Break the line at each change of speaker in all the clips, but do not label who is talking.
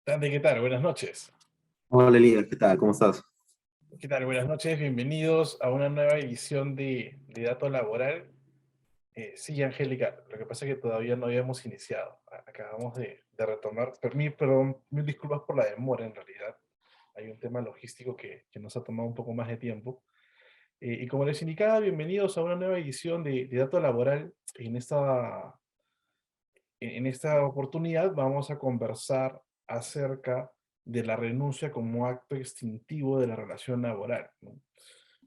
Dante, ¿qué tal? Buenas noches.
Hola Elías, ¿qué tal? ¿Cómo estás?
¿Qué tal? Buenas noches, bienvenidos a una nueva edición de Dato Laboral. Sí, Angélica, lo que pasa es que todavía no habíamos iniciado. Acabamos de retomar. Perdón, mil disculpas por la demora en realidad. Hay un tema logístico que nos ha tomado un poco más de tiempo. Y como les indicaba, bienvenidos a una nueva edición de Dato Laboral. En esta oportunidad vamos a conversar acerca de la renuncia como acto extintivo de la relación laboral, ¿no?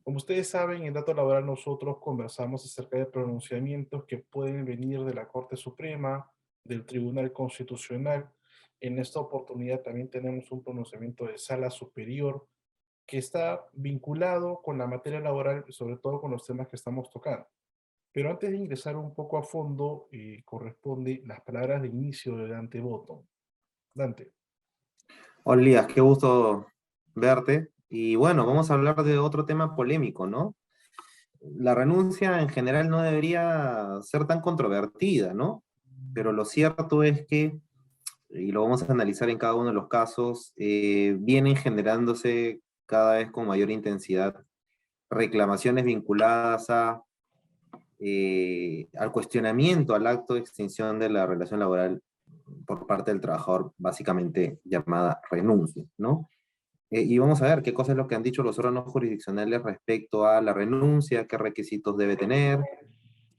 Como ustedes saben, en Dato Laboral nosotros conversamos acerca de pronunciamientos que pueden venir de la Corte Suprema, del Tribunal Constitucional. En esta oportunidad también tenemos un pronunciamiento de Sala Superior que está vinculado con la materia laboral, sobre todo con los temas que estamos tocando. Pero antes de ingresar un poco a fondo, corresponde las palabras de inicio de Dante Botton. Dante.
Hola Elías, qué gusto verte. Y bueno, vamos a hablar de otro tema polémico, ¿no? La renuncia en general no debería ser tan controvertida, ¿no? Pero lo cierto es que, y lo vamos a analizar en cada uno de los casos, vienen generándose cada vez con mayor intensidad reclamaciones vinculadas al cuestionamiento, al acto de extinción de la relación laboral por parte del trabajador, básicamente llamada renuncia, ¿no? Y vamos a ver qué cosas es lo que han dicho los órganos jurisdiccionales respecto a la renuncia, qué requisitos debe tener,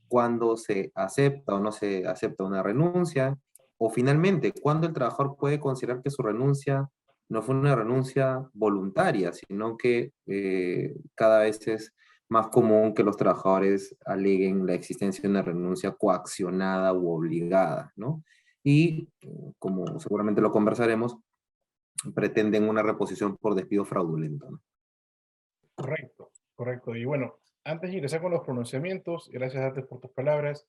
cuándo se acepta o no se acepta una renuncia, o finalmente, cuándo el trabajador puede considerar que su renuncia no fue una renuncia voluntaria, sino que cada vez es más común que los trabajadores aleguen la existencia de una renuncia coaccionada u obligada, ¿no? Y, como seguramente lo conversaremos, pretenden una reposición por despido fraudulento, ¿no?
Correcto, correcto. Y bueno, antes de ingresar con los pronunciamientos, gracias Dante por tus palabras,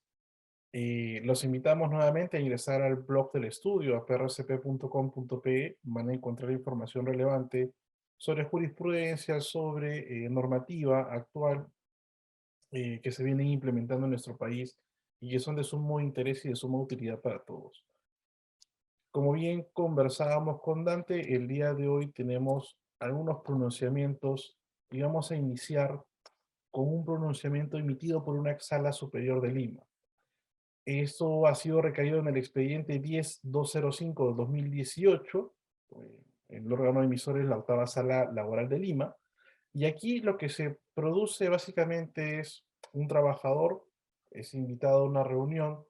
los invitamos nuevamente a ingresar al blog del estudio, a prcp.com.pe. Van a encontrar información relevante sobre jurisprudencia, sobre normativa actual que se vienen implementando en nuestro país y que son de sumo interés y de suma utilidad para todos. Como bien conversábamos con Dante, el día de hoy tenemos algunos pronunciamientos y vamos a iniciar con un pronunciamiento emitido por una sala superior de Lima. Esto ha sido recaído en el expediente 10205 de 2018. El órgano emisor es la octava sala laboral de Lima. Y aquí lo que se produce básicamente es un trabajador es invitado a una reunión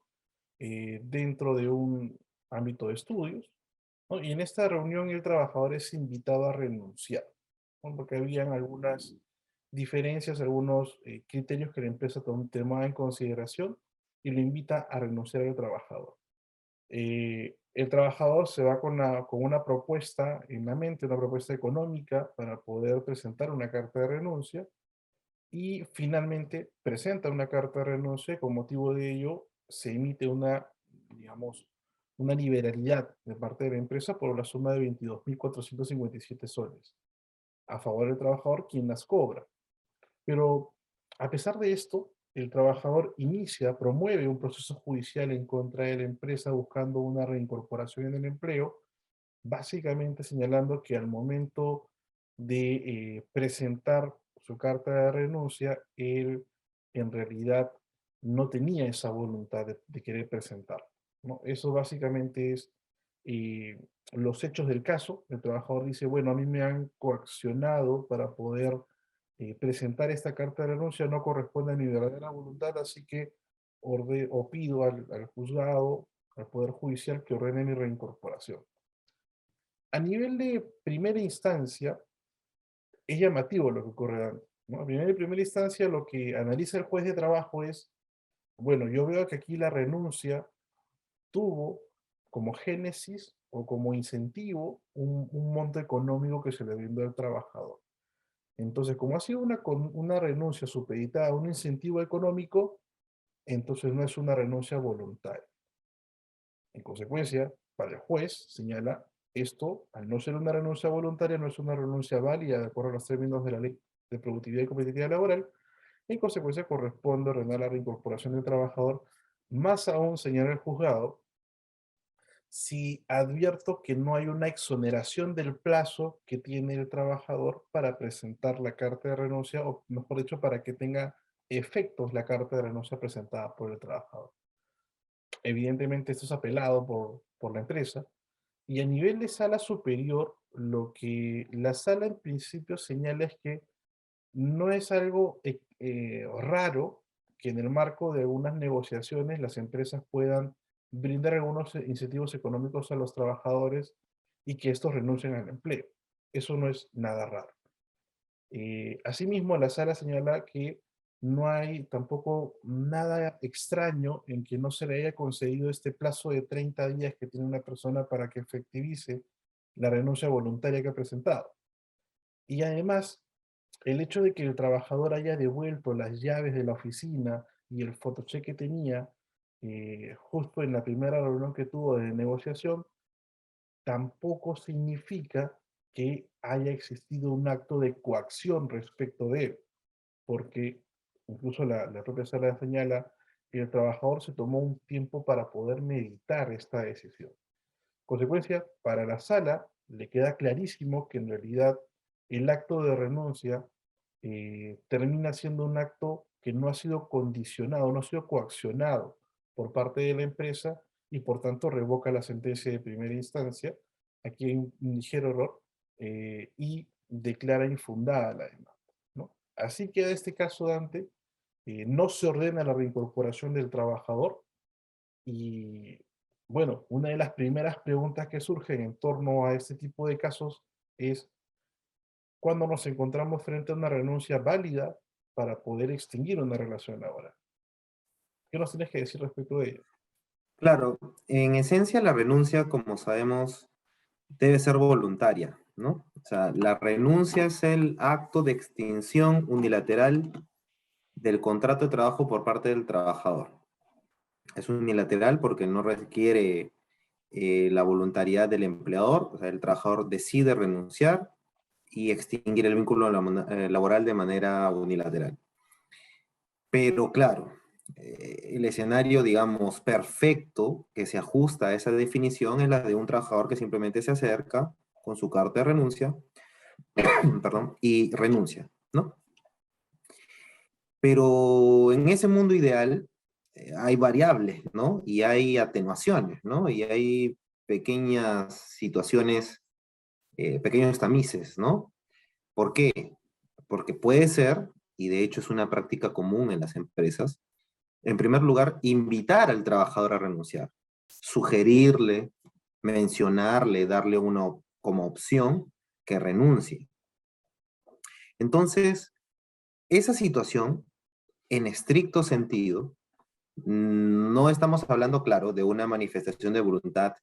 dentro de un ámbito de estudios, ¿no? Y en esta reunión el trabajador es invitado a renunciar, ¿no? Porque habían algunas diferencias, algunos criterios que la empresa tomaba en consideración y lo invita a renunciar al trabajador. El trabajador se va con una propuesta en la mente, una propuesta económica para poder presentar una carta de renuncia y finalmente presenta una carta de renuncia y con motivo de ello se emite una, digamos, una liberalidad de parte de la empresa por la suma de 22.457 soles a favor del trabajador quien las cobra. Pero a pesar de esto, el trabajador promueve un proceso judicial en contra de la empresa buscando una reincorporación en el empleo, básicamente señalando que al momento de presentar su carta de renuncia, él en realidad no tenía esa voluntad de querer presentar, ¿no? Eso básicamente es eh, los hechos del caso. El trabajador dice, bueno, a mí me han coaccionado para poder presentar esta carta de renuncia, no corresponde a mi verdadera voluntad, así que o pido al juzgado, al Poder Judicial, que ordene mi reincorporación. A nivel de primera instancia, es llamativo lo que ocurre, ¿no? Primera instancia, lo que analiza el juez de trabajo es, bueno, yo veo que aquí la renuncia tuvo como génesis o como incentivo un monto económico que se le brindó al trabajador. Entonces, como ha sido una renuncia supeditada a un incentivo económico, entonces no es una renuncia voluntaria. En consecuencia, para el juez, señala, esto, al no ser una renuncia voluntaria, no es una renuncia válida de acuerdo a los términos de la Ley de Productividad y Competitividad Laboral. En consecuencia, corresponde ordenar la reincorporación del trabajador. Más aún, señala el juzgado, si advierto que no hay una exoneración del plazo que tiene el trabajador para presentar la carta de renuncia, o mejor dicho, para que tenga efectos la carta de renuncia presentada por el trabajador. Evidentemente esto es apelado por la empresa, y a nivel de sala superior, lo que la sala en principio señala es que no es algo raro que en el marco de algunas negociaciones las empresas puedan brindar algunos incentivos económicos a los trabajadores y que estos renuncien al empleo. Eso no es nada raro. Asimismo, la sala señala que no hay tampoco nada extraño en que no se le haya concedido este plazo de 30 días que tiene una persona para que efectivice la renuncia voluntaria que ha presentado. Y además, el hecho de que el trabajador haya devuelto las llaves de la oficina y el fotocheque que tenía justo en la primera reunión que tuvo de negociación, tampoco significa que haya existido un acto de coacción respecto de él, porque incluso la propia sala señala que el trabajador se tomó un tiempo para poder meditar esta decisión. Consecuencia, para la sala le queda clarísimo que en realidad el acto de renuncia termina siendo un acto que no ha sido condicionado, no ha sido coaccionado por parte de la empresa y por tanto revoca la sentencia de primera instancia, aquí hay un ligero error, y declara infundada la demanda, ¿no? Así queda este caso, Dante, no se ordena la reincorporación del trabajador y bueno, una de las primeras preguntas que surgen en torno a este tipo de casos es cuando nos encontramos frente a una renuncia válida para poder extinguir una relación laboral. ¿Qué nos tienes que decir respecto de ello?
Claro, en esencia la renuncia, como sabemos, debe ser voluntaria, ¿no? O sea, la renuncia es el acto de extinción unilateral del contrato de trabajo por parte del trabajador. Es unilateral porque no requiere la voluntariedad del empleador, o sea, el trabajador decide renunciar y extinguir el vínculo laboral de manera unilateral. Pero claro, el escenario, digamos, perfecto que se ajusta a esa definición es la de un trabajador que simplemente se acerca con su carta de renuncia, perdón, y renuncia, ¿no? Pero en ese mundo ideal hay variables, ¿no? Y hay atenuaciones, ¿no? Y hay pequeñas situaciones, pequeños tamices, ¿no? ¿Por qué? Porque puede ser, y de hecho es una práctica común en las empresas, en primer lugar, invitar al trabajador a renunciar, sugerirle, mencionarle, darle una como opción que renuncie. Entonces, esa situación, en estricto sentido, no estamos hablando, claro, de una manifestación de voluntad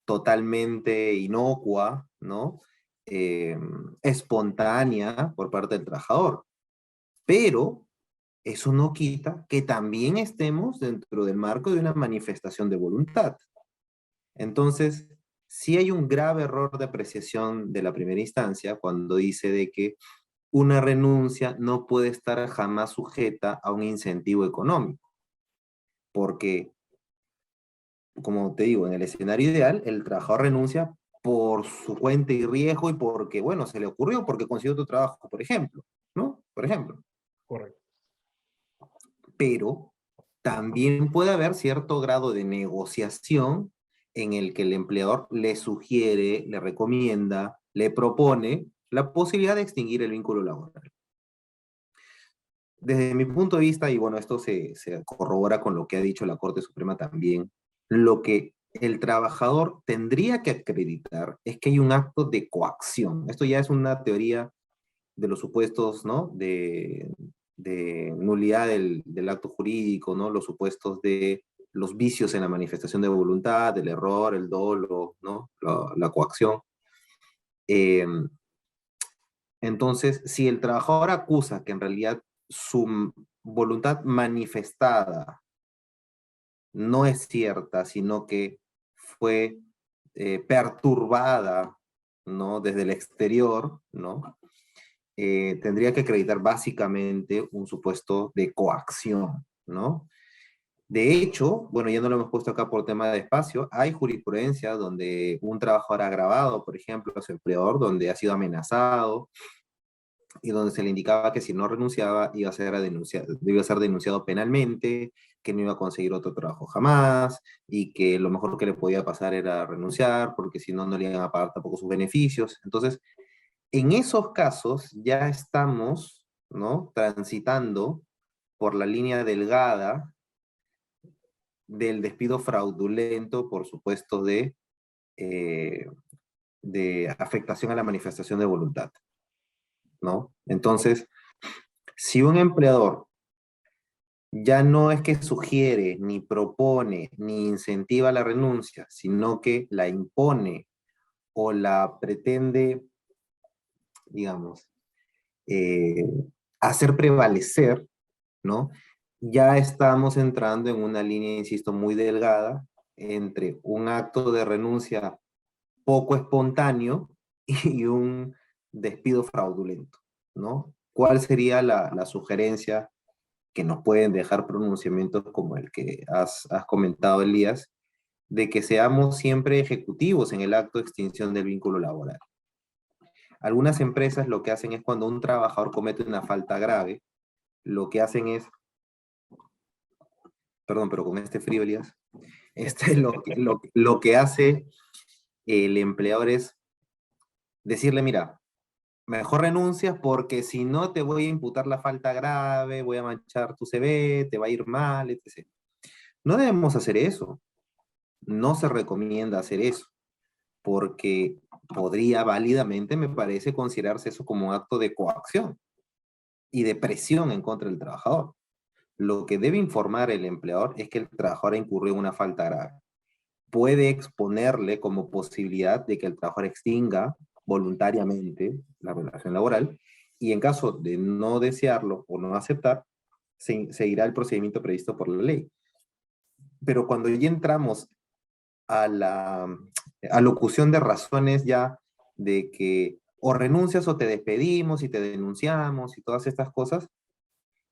totalmente inocua, ¿no? Espontánea por parte del trabajador. Pero eso no quita que también estemos dentro del marco de una manifestación de voluntad. Entonces, sí hay un grave error de apreciación de la primera instancia cuando dice de que una renuncia no puede estar jamás sujeta a un incentivo económico, porque, como te digo, en el escenario ideal, el trabajador renuncia por su cuenta y riesgo y porque, bueno, se le ocurrió, porque consiguió otro trabajo, por ejemplo, ¿no? Por ejemplo.
Correcto.
Pero también puede haber cierto grado de negociación en el que el empleador le sugiere, le recomienda, le propone la posibilidad de extinguir el vínculo laboral. Desde mi punto de vista, y bueno, esto se corrobora con lo que ha dicho la Corte Suprema también, lo que el trabajador tendría que acreditar es que hay un acto de coacción. Esto ya es una teoría de los supuestos, ¿no? De nulidad del acto jurídico, ¿no? Los supuestos de los vicios en la manifestación de voluntad, el error, el dolo, ¿no? La coacción. Eh, entonces, si el trabajador acusa que en realidad su voluntad manifestada no es cierta, sino que fue perturbada, ¿no? Desde el exterior, ¿no? Tendría que acreditar básicamente un supuesto de coacción, ¿no? De hecho, bueno, ya no lo hemos puesto acá por tema de espacio, hay jurisprudencia donde un trabajador agravado, por ejemplo, a su empleador, donde ha sido amenazado y donde se le indicaba que si no renunciaba iba a ser denunciado penalmente, que no iba a conseguir otro trabajo jamás y que lo mejor que le podía pasar era renunciar porque si no, no le iban a pagar tampoco sus beneficios. Entonces, en esos casos ya estamos, ¿no? Transitando por la línea delgada del despido fraudulento, por supuesto, eh, de afectación a la manifestación de voluntad, ¿no? Entonces, si un empleador ya no es que sugiere, ni propone, ni incentiva la renuncia, sino que la impone o la pretende, digamos, eh, hacer prevalecer, ¿no? Ya estamos entrando en una línea, insisto, muy delgada entre un acto de renuncia poco espontáneo y un despido fraudulento, ¿no? ¿Cuál sería la sugerencia que nos pueden dejar pronunciamientos como el que has comentado, Elías, de que seamos siempre ejecutivos en el acto de extinción del vínculo laboral? Algunas empresas lo que hacen es cuando un trabajador comete una falta grave, lo que hacen es, perdón, pero con este frío, Elías, lo que hace el empleador es decirle, mira, mejor renuncias porque si no te voy a imputar la falta grave, voy a manchar tu CV, te va a ir mal, etc. No debemos hacer eso. No se recomienda hacer eso porque podría válidamente, me parece, considerarse eso como un acto de coacción y de presión en contra del trabajador. Lo que debe informar el empleador es que el trabajador incurrió en una falta grave. Puede exponerle como posibilidad de que el trabajador extinga voluntariamente la relación laboral y en caso de no desearlo o no aceptar, seguirá el procedimiento previsto por la ley. Pero cuando ya entramos a la alocución de razones ya de que o renuncias o te despedimos y te denunciamos y todas estas cosas,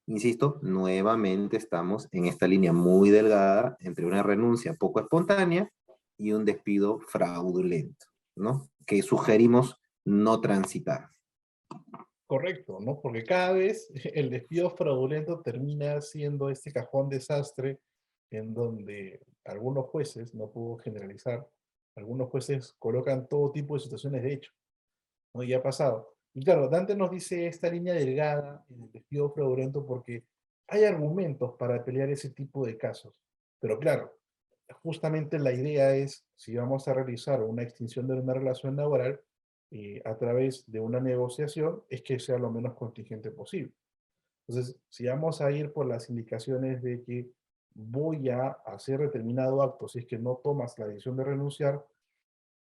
insisto, nuevamente estamos en esta línea muy delgada entre una renuncia poco espontánea y un despido fraudulento, ¿no? Que sugerimos no transitar.
Correcto, ¿no? Porque cada vez el despido fraudulento termina siendo este cajón desastre en donde algunos jueces, no puedo generalizar, algunos jueces colocan todo tipo de situaciones de hecho, ¿no? Y ha pasado. Y claro, Dante nos dice esta línea delgada en el despido fraudulento porque hay argumentos para pelear ese tipo de casos. Pero claro, justamente la idea es, si vamos a realizar una extinción de una relación laboral a través de una negociación, es que sea lo menos contingente posible. Entonces, si vamos a ir por las indicaciones de que voy a hacer determinado acto, si es que no tomas la decisión de renunciar,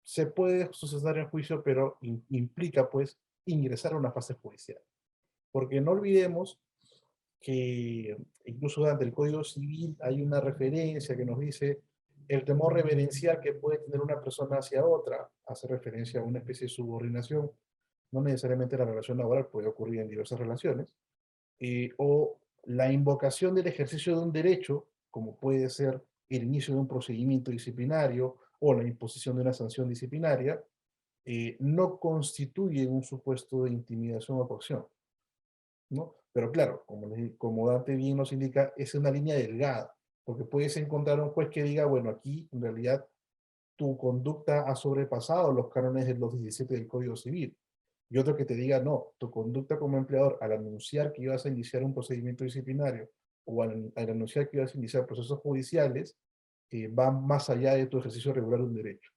se puede suceder en juicio, pero implica pues ingresar a una fase judicial. Porque no olvidemos que incluso dentro del Código Civil hay una referencia que nos dice el temor reverencial que puede tener una persona hacia otra, hace referencia a una especie de subordinación, no necesariamente la relación laboral puede ocurrir en diversas relaciones, o la invocación del ejercicio de un derecho, como puede ser el inicio de un procedimiento disciplinario o la imposición de una sanción disciplinaria, no constituye un supuesto de intimidación o coacción, ¿no? Pero claro, como Dante bien nos indica, es una línea delgada, porque puedes encontrar un juez que diga, bueno, aquí en realidad tu conducta ha sobrepasado los cánones de los 17 del Código Civil. Y otro que te diga, no, tu conducta como empleador al anunciar que ibas a iniciar un procedimiento disciplinario o al anunciar que ibas a iniciar procesos judiciales, va más allá de tu ejercicio regular de un derecho,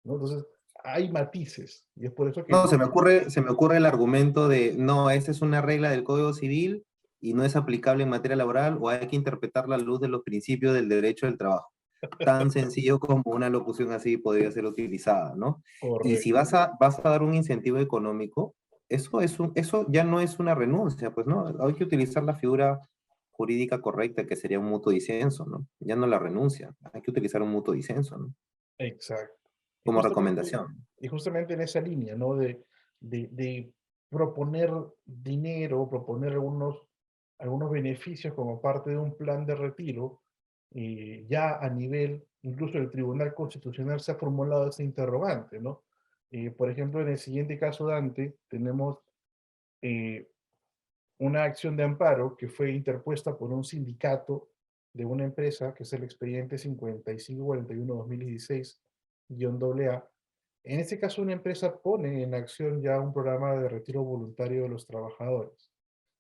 ¿no? Entonces, hay matices, y es por eso que
No, se me ocurre el argumento de, no, esta es una regla del Código Civil y no es aplicable en materia laboral o hay que interpretarla a la luz de los principios del derecho del trabajo. Tan sencillo como una locución así podría ser utilizada, ¿no? Y si
correcto.
vas a dar un incentivo económico, eso ya no es una renuncia, pues, ¿no? Hay que utilizar la figura jurídica correcta, que sería un mutuo disenso, ¿no? Ya no la renuncia, hay que utilizar un mutuo disenso, ¿no?
Exacto. Y
Como
justamente,
recomendación.
y justamente en esa línea, ¿no? De proponer dinero, proponer algunos beneficios como parte de un plan de retiro, ya a nivel, incluso el Tribunal Constitucional se ha formulado ese interrogante, ¿no? Por ejemplo, en el siguiente caso, Dante, tenemos eh, una acción de amparo que fue interpuesta por un sindicato de una empresa, que es el expediente 5541-2016-AA. En este caso, una empresa pone en acción ya un programa de retiro voluntario de los trabajadores.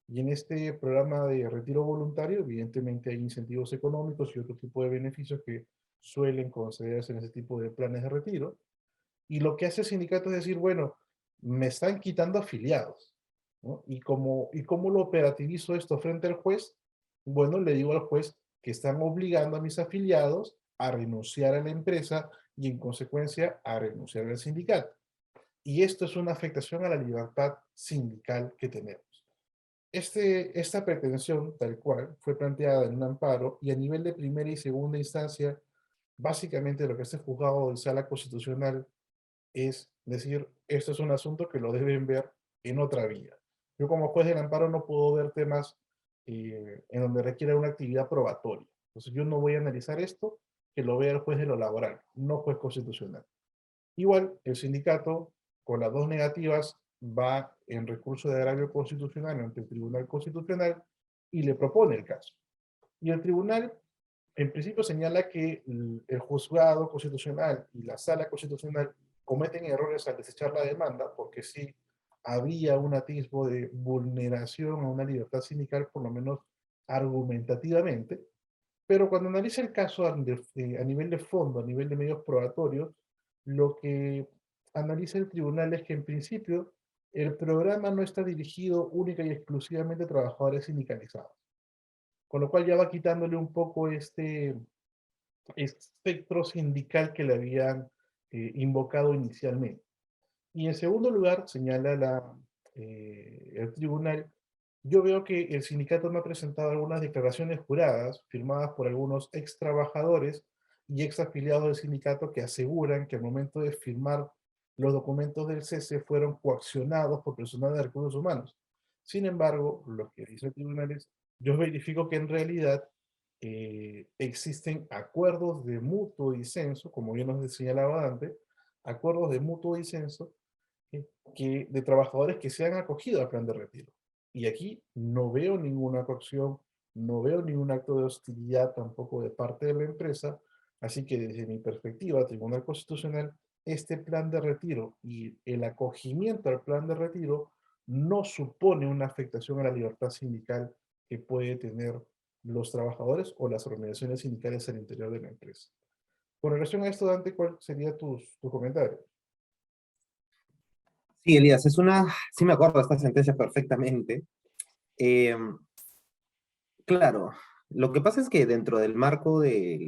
Y en este programa de retiro voluntario, evidentemente hay incentivos económicos y otro tipo de beneficios que suelen concederse en ese tipo de planes de retiro. Y lo que hace el sindicato es decir, bueno, me están quitando afiliados, ¿no? ¿Y cómo lo operativizo esto frente al juez? Bueno, le digo al juez que están obligando a mis afiliados a renunciar a la empresa y en consecuencia a renunciar al sindicato. Y esto es una afectación a la libertad sindical que tenemos. Esta pretensión, tal cual, fue planteada en un amparo y a nivel de primera y segunda instancia, básicamente lo que este juzgado de sala constitucional es decir, esto es un asunto que lo deben ver en otra vía. Yo como juez del amparo no puedo ver temas en donde requiera una actividad probatoria. Entonces yo no voy a analizar esto, que lo vea el juez de lo laboral, no juez constitucional. Igual, el sindicato, con las dos negativas, va en recurso de agravio constitucional ante el Tribunal Constitucional y le propone el caso. Y el tribunal, en principio, señala que el juzgado constitucional y la sala constitucional cometen errores al desechar la demanda, porque sí había un atisbo de vulneración a una libertad sindical, por lo menos argumentativamente, pero cuando analiza el caso a nivel de fondo, a nivel de medios probatorios, lo que analiza el tribunal es que en principio el programa no está dirigido única y exclusivamente a trabajadores sindicalizados, con lo cual ya va quitándole un poco este espectro sindical que le habían invocado inicialmente. Y en segundo lugar, señala el tribunal, yo veo que el sindicato me ha presentado algunas declaraciones juradas firmadas por algunos ex trabajadores y ex afiliados del sindicato que aseguran que al momento de firmar los documentos del cese fueron coaccionados por personal de recursos humanos. Sin embargo, lo que dice el tribunal es, yo verifico que en realidad existen acuerdos de mutuo disenso, como yo nos señalaba antes, acuerdos de mutuo disenso de trabajadores que se han acogido al plan de retiro. Y aquí no veo ninguna coacción, no veo ningún acto de hostilidad tampoco de parte de la empresa, así que desde mi perspectiva, Tribunal Constitucional, este plan de retiro y el acogimiento al plan de retiro no supone una afectación a la libertad sindical que puede tener los trabajadores o las organizaciones sindicales al interior de la empresa. Con relación a esto, Dante, ¿cuál sería tu comentario?
Sí, Elías, sí me acuerdo de esta sentencia perfectamente. Eh, claro, lo que pasa es que dentro del marco de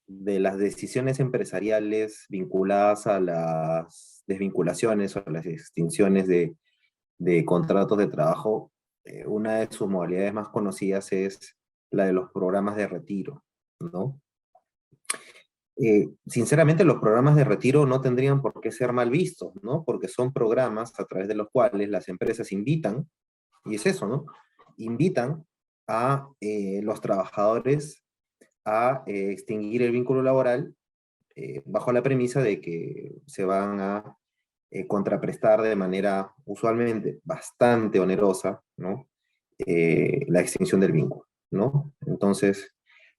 las decisiones empresariales vinculadas a las desvinculaciones o a las extinciones de contratos de trabajo, una de sus modalidades más conocidas es la de los programas de retiro, ¿no? Sinceramente, los programas de retiro no tendrían por qué ser mal vistos, ¿no? Porque son programas a través de los cuales las empresas invitan, y es eso, ¿no? Invitan a los trabajadores a extinguir el vínculo laboral bajo la premisa de que se van a contraprestar de manera usualmente bastante onerosa, ¿no? La extinción del vínculo, ¿no? Entonces,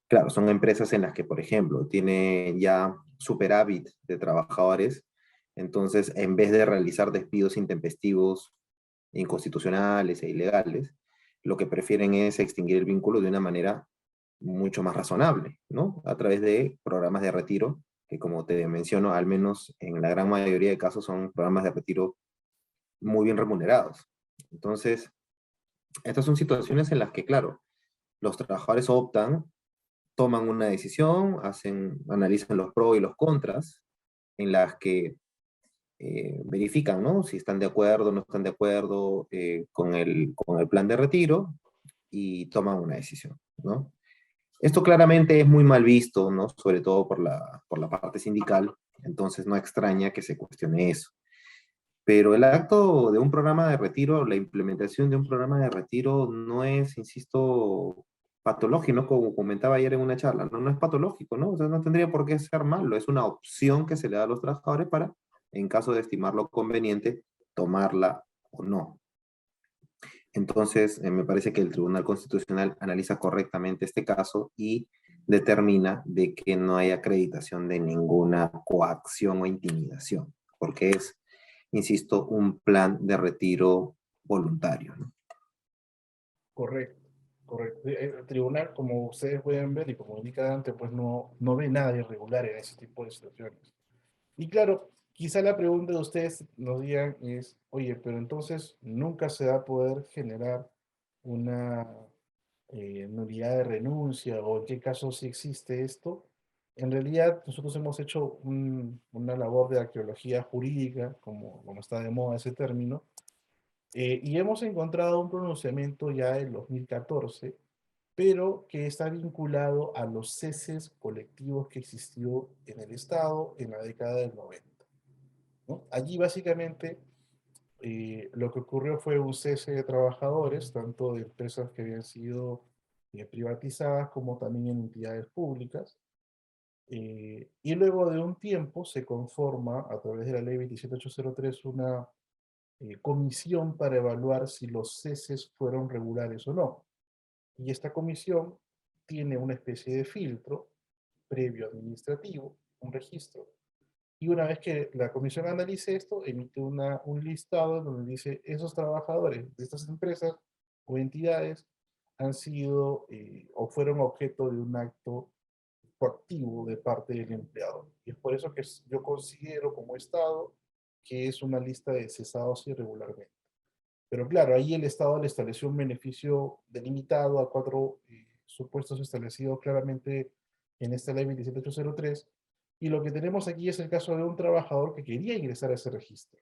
claro, son empresas en las que, por ejemplo, tienen ya superávit de trabajadores, entonces, en vez de realizar despidos intempestivos, inconstitucionales e ilegales, lo que prefieren es extinguir el vínculo de una manera mucho más razonable, ¿no? A través de programas de retiro, que como te menciono, al menos en la gran mayoría de casos son programas de retiro muy bien remunerados. Entonces, estas son situaciones en las que, claro, los trabajadores optan, toman una decisión, analizan los pros y los contras, en las que verifican, ¿no? Si están de acuerdo o no están de acuerdo con el plan de retiro y toman una decisión, ¿no? Esto claramente es muy mal visto, ¿no? Sobre todo por la parte sindical, entonces no extraña que se cuestione eso. Pero el acto de un programa de retiro, la implementación de un programa de retiro no es, insisto, patológico, ¿no? Como comentaba ayer en una charla, no, no es patológico, ¿no? O sea, no tendría por qué ser malo, es una opción que se le da a los trabajadores para, en caso de estimarlo conveniente, tomarla o no. Entonces, me parece que el Tribunal Constitucional analiza correctamente este caso y determina de que no hay acreditación de ninguna coacción o intimidación, porque es, insisto, un plan de retiro voluntario, ¿no?
Correcto, correcto. El tribunal, como ustedes pueden ver y como indica antes, pues no ve nada irregular en ese tipo de situaciones. Y claro, quizá la pregunta de ustedes nos digan es, oye, pero entonces nunca se va a poder generar una nulidad de renuncia o en qué caso si existe esto. En realidad, nosotros hemos hecho una labor de arqueología jurídica, como está de moda ese término, y hemos encontrado un pronunciamiento ya del 2014, pero que está vinculado a los ceses colectivos que existió en el Estado en la década del 90, ¿no? Allí básicamente lo que ocurrió fue un cese de trabajadores, tanto de empresas que habían sido privatizadas como también en entidades públicas. Y luego de un tiempo se conforma a través de la ley 27803 una comisión para evaluar si los ceses fueron regulares o no. Y esta comisión tiene una especie de filtro previo administrativo, un registro, y una vez que la comisión analice esto, emite un listado donde dice esos trabajadores de estas empresas o entidades han sido o fueron objeto de un acto coactivo de parte del empleador. Y es por eso que yo considero como Estado que es una lista de cesados irregularmente. Pero claro, ahí el Estado le estableció un beneficio delimitado a cuatro supuestos establecidos claramente en esta ley 27803. Y lo que tenemos aquí es el caso de un trabajador que quería ingresar a ese registro,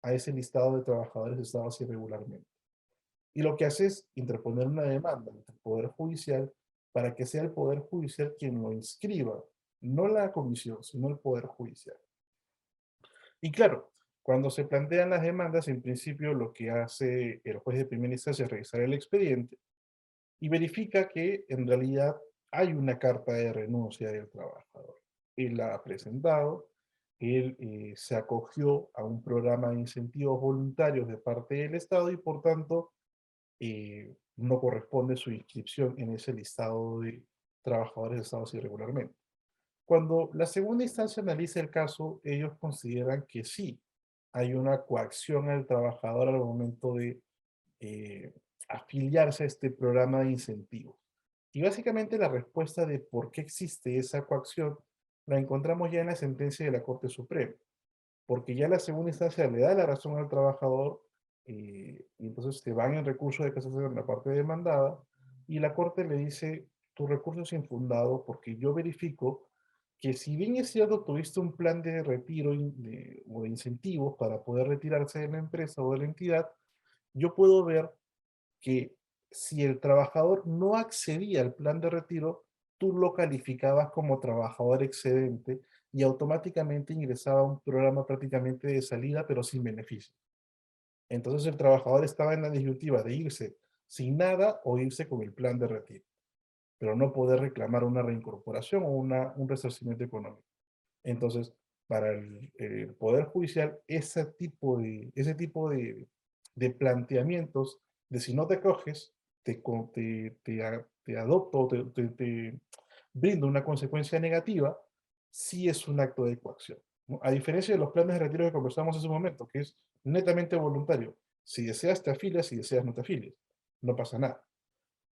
a ese listado de trabajadores estados irregularmente. Y lo que hace es interponer una demanda ante el Poder Judicial para que sea el Poder Judicial quien lo inscriba, no la comisión, sino el Poder Judicial. Y claro, cuando se plantean las demandas, en principio lo que hace el juez de primera instancia es revisar el expediente y verifica que en realidad hay una carta de renuncia del trabajador. Él la ha presentado, él se acogió a un programa de incentivos voluntarios de parte del Estado y por tanto no corresponde su inscripción en ese listado de trabajadores estados irregularmente. Cuando la segunda instancia analiza el caso, ellos consideran que sí, hay una coacción al trabajador al momento de eh, afiliarse a este programa de incentivos. Y básicamente la respuesta de por qué existe esa coacción la encontramos ya en la sentencia de la Corte Suprema, porque ya la segunda instancia le da la razón al trabajador y entonces te van en recurso de casación en la parte demandada y la Corte le dice, tu recurso es infundado porque yo verifico que si bien es cierto tuviste un plan de retiro o de incentivos para poder retirarse de la empresa o de la entidad, yo puedo ver que si el trabajador no accedía al plan de retiro, tú lo calificabas como trabajador excedente y automáticamente ingresaba a un programa prácticamente de salida, pero sin beneficio. Entonces el trabajador estaba en la disyuntiva de irse sin nada o irse con el plan de retiro, pero no poder reclamar una reincorporación o un resarcimiento económico. Entonces, para el Poder Judicial, ese tipo de planteamientos de si no te coges, te adopto, te brindo una consecuencia negativa, sí es un acto de coacción, ¿no? A diferencia de los planes de retiro que conversamos hace un momento, que es netamente voluntario. Si deseas te afilias, si deseas no te afilias. No pasa nada.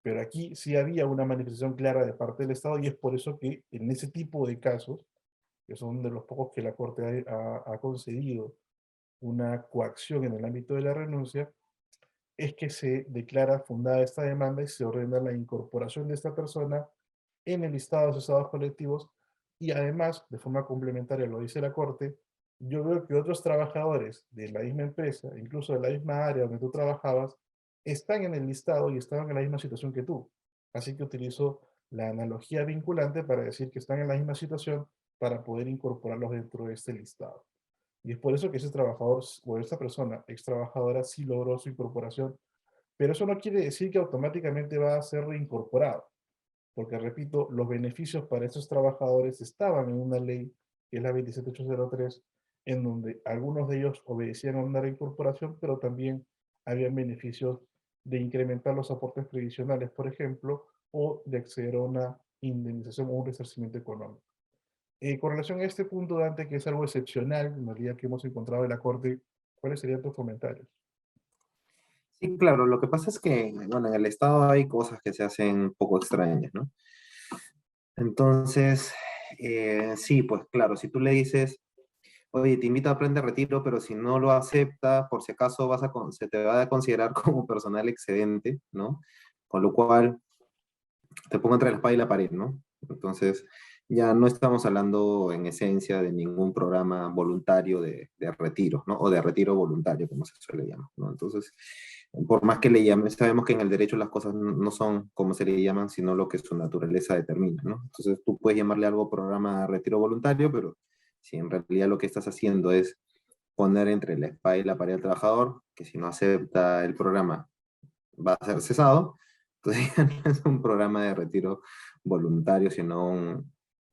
Pero aquí sí había una manifestación clara de parte del Estado y es por eso que en ese tipo de casos que son de los pocos que la Corte ha concedido una coacción en el ámbito de la renuncia, es que se declara fundada esta demanda y se ordena la incorporación de esta persona en el listado de asociados colectivos y además, de forma complementaria, lo dice la Corte, yo veo que otros trabajadores de la misma empresa, incluso de la misma área donde tú trabajabas, están en el listado y estaban en la misma situación que tú. Así que utilizo la analogía vinculante para decir que están en la misma situación para poder incorporarlos dentro de este listado. Y es por eso que ese trabajador o esta persona ex trabajadora sí logró su incorporación, pero eso no quiere decir que automáticamente va a ser reincorporado. porque repito, los beneficios para esos trabajadores estaban en una ley, que es la 27803, en donde algunos de ellos obedecían a una reincorporación, pero también habían beneficios de incrementar los aportes previsionales, por ejemplo, o de acceder a una indemnización o un resarcimiento económico. Con relación a este punto, Dante, que es algo excepcional, en realidad que hemos encontrado en la Corte, ¿cuáles serían tus comentarios?
Sí, claro, lo que pasa es que, bueno, en el Estado hay cosas que se hacen un poco extrañas, ¿no? Entonces, sí, pues claro, si tú le dices, oye, te invito a plan de retiro, pero si no lo acepta, por si acaso se te va a considerar como personal excedente, ¿no? Con lo cual te pongo entre la espada y la pared, ¿no? Entonces, ya no estamos hablando en esencia de ningún programa voluntario de retiro, ¿no? O de retiro voluntario, como se suele llamar, ¿no? Entonces, por más que le llamen, sabemos que en el derecho las cosas no son como se le llaman, sino lo que su naturaleza determina, ¿no? Entonces, tú puedes llamarle algo programa de retiro voluntario, pero si en realidad lo que estás haciendo es poner entre la espada y la pared al trabajador, que si no acepta el programa va a ser cesado, entonces ya no es un programa de retiro voluntario, sino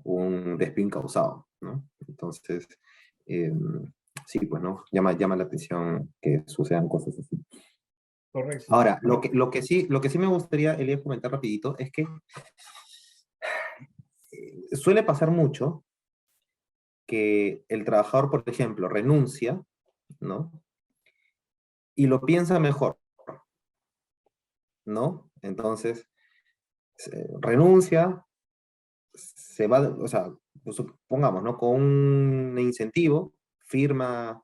un despido incausado, ¿no? Entonces, eh, sí, pues, ¿no? Llama la atención que sucedan cosas así.
Correcto.
Ahora, lo que sí me gustaría, Elías, comentar rapidito, es que suele pasar mucho que el trabajador, por ejemplo, renuncia, ¿no? Y lo piensa mejor, ¿no? Entonces, renuncia, se va, o sea, pues supongamos, ¿no? Con un incentivo, firma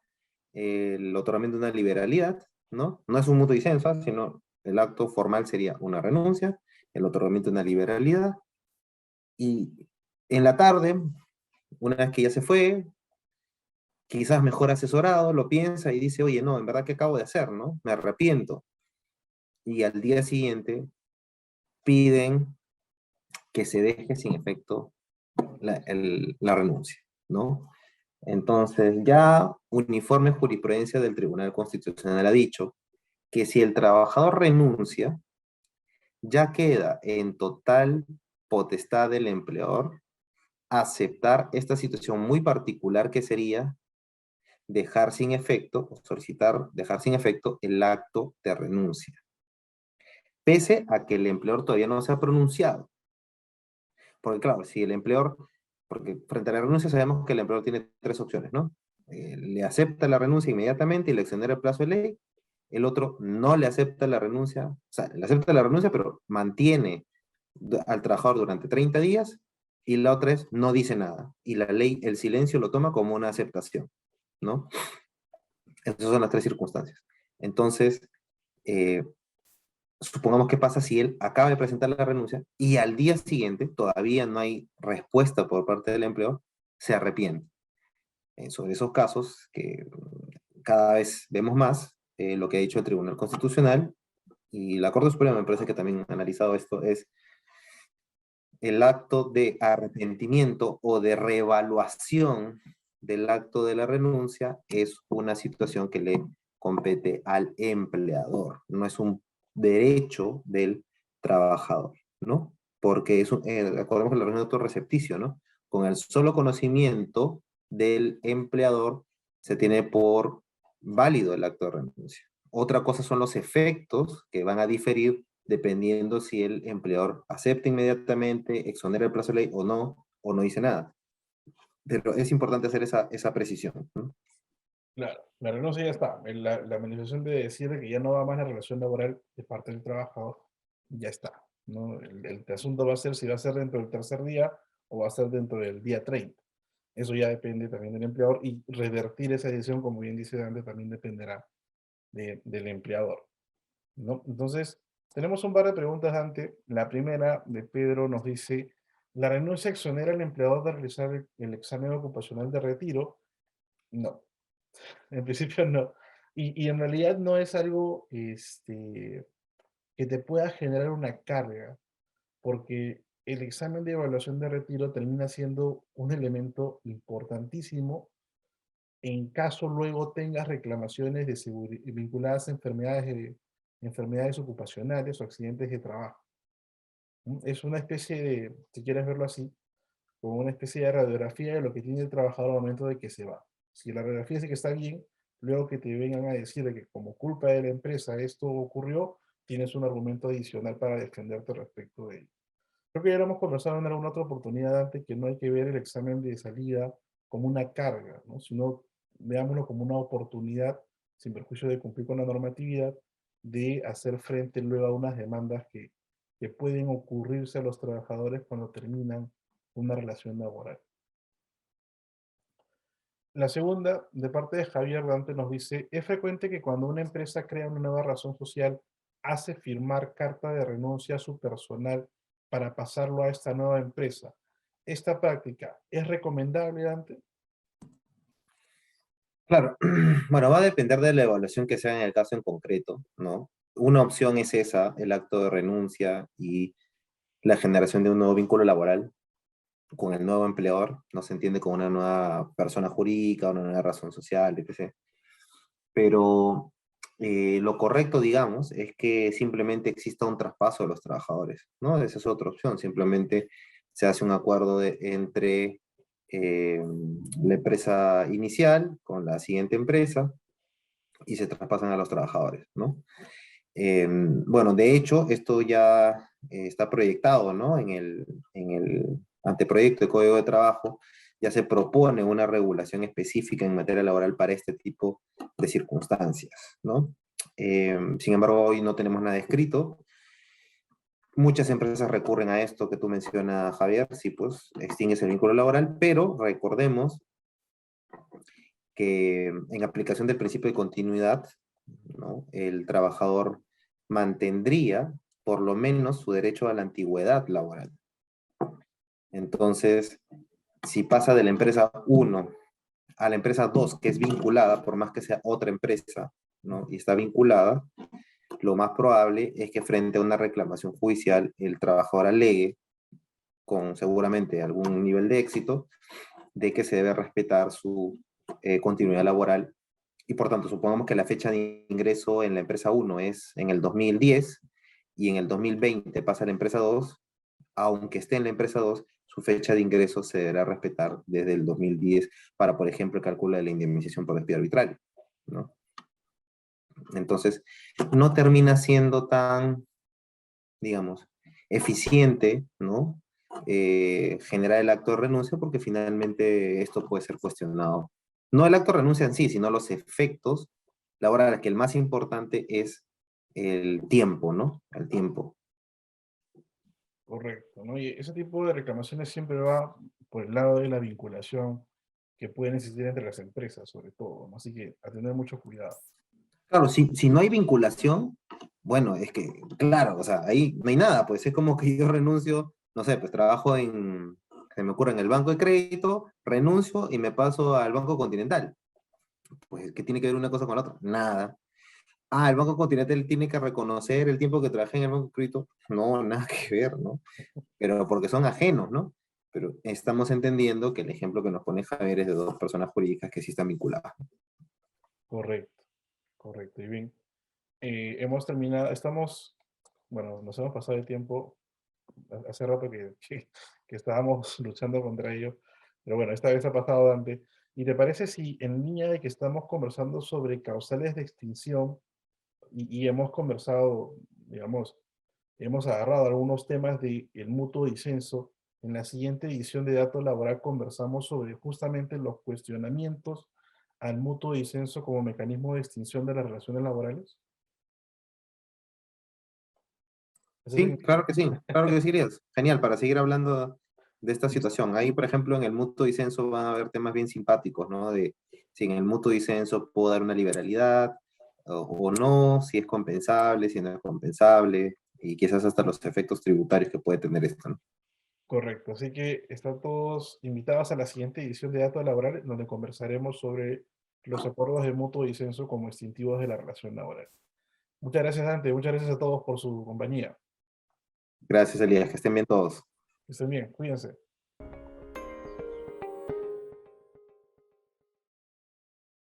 el otorgamiento de una liberalidad, ¿no? No es un mutuo disenso, sino el acto formal sería una renuncia, el otorgamiento de una liberalidad, y en la tarde, una vez que ya se fue, quizás mejor asesorado, lo piensa y dice, oye, no, en verdad, ¿qué acabo de hacer, no? Me arrepiento. Y al día siguiente piden que se deje sin efecto la renuncia, ¿no? Entonces, ya uniforme jurisprudencia del Tribunal Constitucional ha dicho que si el trabajador renuncia, ya queda en total potestad del empleador aceptar esta situación muy particular que sería dejar sin efecto o solicitar dejar sin efecto el acto de renuncia, pese a que el empleador todavía no se ha pronunciado. Porque claro, si el empleador, porque frente a la renuncia sabemos que el empleador tiene tres opciones, ¿no? Le acepta la renuncia inmediatamente y le extender el plazo de ley. El otro no le acepta la renuncia, o sea, le acepta la renuncia, pero mantiene al trabajador durante 30 días. Y la otra es no dice nada. Y la ley, el silencio lo toma como una aceptación, ¿no? Esas son las tres circunstancias. Entonces, eh, supongamos que pasa si él acaba de presentar la renuncia y al día siguiente todavía no hay respuesta por parte del empleador, se arrepiente. Sobre esos casos que cada vez vemos más, lo que ha dicho el Tribunal Constitucional y la Corte Suprema me parece que también ha analizado esto, es el acto de arrepentimiento o de reevaluación del acto de la renuncia es una situación que le compete al empleador, no es un derecho del trabajador, ¿no? Porque es acordemos que la renuncia de autorrecepticio, ¿no? Con el solo conocimiento del empleador se tiene por válido el acto de renuncia. Otra cosa son los efectos que van a diferir dependiendo si el empleador acepta inmediatamente, exonera el plazo de ley o no dice nada. Pero es importante hacer esa precisión, ¿no?
Claro, la renuncia ya está. La manifestación de decir que ya no va más la relación laboral de parte del trabajador, ya está, ¿no? El asunto va a ser si va a ser dentro del tercer día o va a ser dentro del día 30. Eso ya depende también del empleador y revertir esa decisión, como bien dice Dante, también dependerá del empleador, ¿no? Entonces, tenemos un par de preguntas, Dante. La primera de Pedro nos dice, ¿la renuncia exonera al empleador de realizar el examen ocupacional de retiro? No. En principio no. Y en realidad no es algo que te pueda generar una carga, porque el examen de evaluación de retiro termina siendo un elemento importantísimo en caso luego tengas reclamaciones de vinculadas a enfermedades ocupacionales o accidentes de trabajo. Es una especie de, si quieres verlo así, como una especie de radiografía de lo que tiene el trabajador al momento de que se va. Si la radiografía dice que está bien, luego que te vengan a decir de que como culpa de la empresa esto ocurrió, tienes un argumento adicional para defenderte respecto de ello. Creo que ya lo hemos conversado en alguna otra oportunidad antes, que no hay que ver el examen de salida como una carga, ¿no? Sino veámoslo como una oportunidad, sin perjuicio de cumplir con la normatividad, de hacer frente luego a unas demandas que pueden ocurrirse a los trabajadores cuando terminan una relación laboral. La segunda, de parte de Javier Dante, nos dice, es frecuente que cuando una empresa crea una nueva razón social, hace firmar carta de renuncia a su personal para pasarlo a esta nueva empresa. ¿Esta práctica es recomendable, Dante?
Claro, bueno, va a depender de la evaluación que sea en el caso en concreto, ¿no? Una opción es esa, el acto de renuncia y la generación de un nuevo vínculo laboral con el nuevo empleador, no se entiende como una nueva persona jurídica, una nueva razón social, etc. Pero lo correcto, digamos, es que simplemente exista un traspaso de los trabajadores, ¿no? Esa es otra opción, simplemente se hace un acuerdo entre eh, la empresa inicial con la siguiente empresa y se traspasan a los trabajadores, ¿no? Bueno, de hecho, esto ya está proyectado, ¿no? En el anteproyecto de Código de Trabajo ya se propone una regulación específica en materia laboral para este tipo de circunstancias, ¿no? Sin embargo, hoy no tenemos nada escrito. Muchas empresas recurren a esto que tú mencionas, Javier, sí, pues extingues el vínculo laboral, pero recordemos que en aplicación del principio de continuidad, ¿no? El trabajador mantendría por lo menos su derecho a la antigüedad laboral. Entonces, si pasa de la empresa 1 a la empresa 2, que es vinculada, por más que sea otra empresa, ¿no? Y está vinculada, lo más probable es que frente a una reclamación judicial el trabajador alegue, con seguramente algún nivel de éxito, de que se debe respetar su continuidad laboral. Y por tanto, supongamos que la fecha de ingreso en la empresa 1 es en el 2010 y en el 2020 pasa a la empresa 2, aunque esté en la empresa 2, su fecha de ingreso se deberá respetar desde el 2010 para, por ejemplo, el cálculo de la indemnización por despido arbitrario, ¿no? Entonces, no termina siendo tan, digamos, eficiente, ¿no? Generar el acto de renuncia porque finalmente esto puede ser cuestionado. No el acto de renuncia en sí, sino los efectos laborales, que el más importante es el tiempo, ¿no? El tiempo.
Correcto, ¿no? Y ese tipo de reclamaciones siempre va por el lado de la vinculación que pueden existir entre las empresas, sobre todo, ¿no? Así que a tener mucho cuidado.
Claro, si no hay vinculación, bueno, es que, claro, o sea, ahí no hay nada, pues es como que yo renuncio, no sé, pues trabajo se me ocurre en el banco de crédito, renuncio y me paso al Banco Continental. Pues, ¿qué tiene que ver una cosa con la otra? Nada. Ah, el Banco Continental tiene que reconocer el tiempo que trabajé en el Banco de Crédito. No, nada que ver, ¿no? Pero porque son ajenos, ¿no? Pero estamos entendiendo que el ejemplo que nos pone Javier es de dos personas jurídicas que sí están vinculadas.
Correcto, correcto. Y bien, hemos terminado, estamos, bueno, nos hemos pasado el tiempo, hace rato que estábamos luchando contra ello, pero bueno, esta vez ha pasado Dante. ¿Y te parece si en línea de que estamos conversando sobre causales de extinción y hemos conversado, digamos, hemos agarrado algunos temas del mutuo disenso? En la siguiente edición de Datos Laboral conversamos sobre justamente los cuestionamientos al mutuo disenso como mecanismo de extinción de las relaciones laborales. Eso
Sí,
significa-
claro que sí, Elías. Genial, para seguir hablando de esta situación. Ahí, por ejemplo, en el mutuo disenso van a haber temas bien simpáticos, ¿no? De si en el mutuo disenso puedo dar una liberalidad o no, si es compensable, si no es compensable, y quizás hasta los efectos tributarios que puede tener esto, ¿no?
Correcto, así que están todos invitados a la siguiente edición de Datos Laboral, donde conversaremos sobre los acuerdos de mutuo disenso como extintivos de la relación laboral. Muchas gracias, Dante. Muchas gracias a todos por su compañía.
Gracias, Elías, que estén bien todos.
Que estén bien. Cuídense.